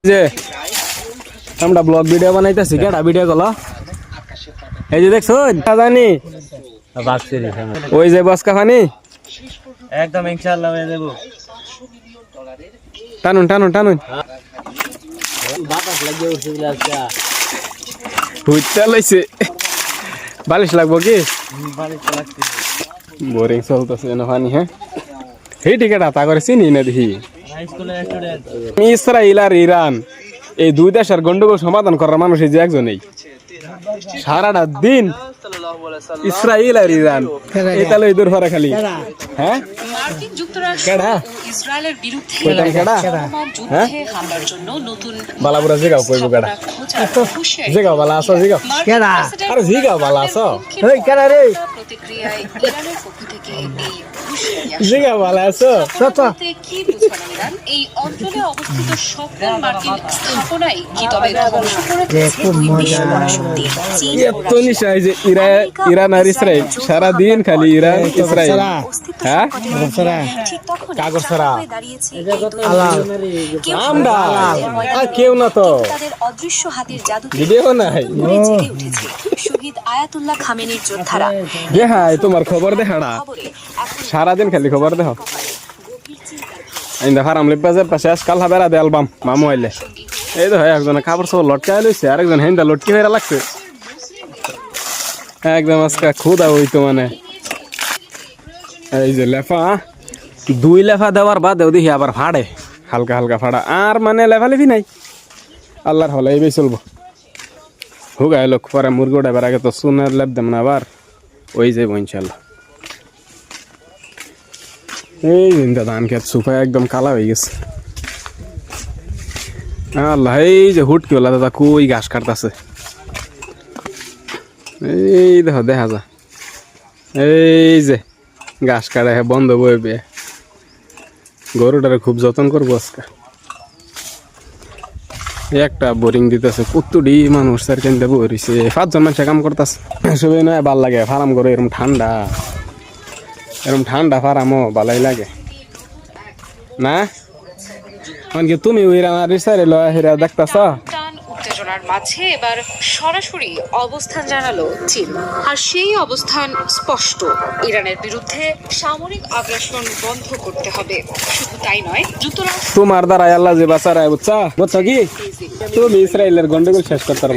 যে আমরা blog video বানাইতেছি কেডা ভিডিও গুলো এই যে দেখছো জানি ওই যে বসকা ফানি একদম ইনশাআল্লাহ হয়ে যাব। টানুন টানুন টানুন বাতাস লাগিয়ে উঠছে বলে আজকে হুইতে লইছে বালিশ লাগবো কি বালিশ লাগছে বোরিং চলতেছে না ফানি হ্যাঁ এই টিকেট আতা করে চিনি না দেখি হাই স্কুলের স্টুডেন্ট ইসরায়েল আর ইরান এই দুই দেশের গন্ডগোল সমাধান করার মানুষ এই যে একজনই সারাটা দিন ইসরায়েল আর ইরান এটা লই দূর ভরা খালি হ্যাঁ মার্কিন যুক্তরাষ্ট্র কেডা ও ইসরায়েলের বিরুদ্ধে কইতাম কেডা চলমান যুদ্ধে হামলার জন্য নতুন বালাপুরা জিগাও কইবো কেডা জিগাও বালা আছো জিগাও কেডা আরে জিগাও বালা আছো এই কেডা রে প্রতিক্রিয়ায় ইরানের পক্ষ থেকে এই হুঁশিয়ারি জিগাও বালা আছো সত্য কি বুঝবেন ইরান এই অঞ্চলে অবস্থিত সকল মার্কিন স্থাপনায় কি তবে ধ্বংস করেছে খুব মজা এত নিশা এই যে ইরান আর ইসরায়েল সারা দিন খালি ইরান ইসরায়েল হ্যাঁ কাগজ ছাড়া আমরা আর কেউ না তো তাদের অদৃশ্য হাতের জাদু ভিডিও নাই জেগে উঠেছে শহীদ আয়াতুল্লাহ খামেনির যোদ্ধারা দেখাই তোমার খবর দেখাড়া সারাদিন খালি খবর দেখো ইন্দা ফারাম লিপাজের পাশে আজকাল হাবেরা দে অ্যালবাম মামু আইলে এই তো হয় একজনে খাবার সব লটকায় লইছে আরেকজন হেন্দা লটকি হয়ে লাগছে একদম আজকে খুদা হইতো মানে এই যে লেফা দুই লেফা দেওয়ার বাদ দেখি আবার ফাড়ে হালকা হালকা ফাড়া আর মানে লেফালেফি নাই আল্লাহর হলে এই চলবো হুগাই লোক পরে মুরগি উঠাবার আগে তো সুনের লেপ দেব না আবার ওই যাইব ইনশাল্লাহ এই দিনটা ধান খেত সুফায় একদম কালা হয়ে গেছে আল্লাহ এই যে হুটকি ওলা দাদা কই ঘাস কাটতেছে এই দেখো দেখা যা এই যে ঘাস কাটা বন্ধ বইবে গরুটারে খুব যত্ন করবো আজকে একটা বোরিং দিতেছে কতটি মানুষ স্যার কেন দেবো রয়েছে 5 জন মানুষ কাম করতেছে সবাই নয় ভাল লাগে ফার্ম করে এরকম ঠান্ডা ফার্মও ভালোই লাগে না কি তুমি হেরা দেখতেছ উত্তেজনার মাঝে এবার সরাসরি অবস্থান জানালো চীন আর সেই অবস্থান স্পষ্ট ইরানের বিরুদ্ধে সামরিক আগ্রাসন বন্ধ করতে হবে শুধু তাই নয় যুক্তরাষ্ট্র তোমার দ্বারা আল্লাহ যে বাঁচারায় বুঝছো কি তুমি ইসরায়েলের গন্ডগোল শেষ করতে পারবা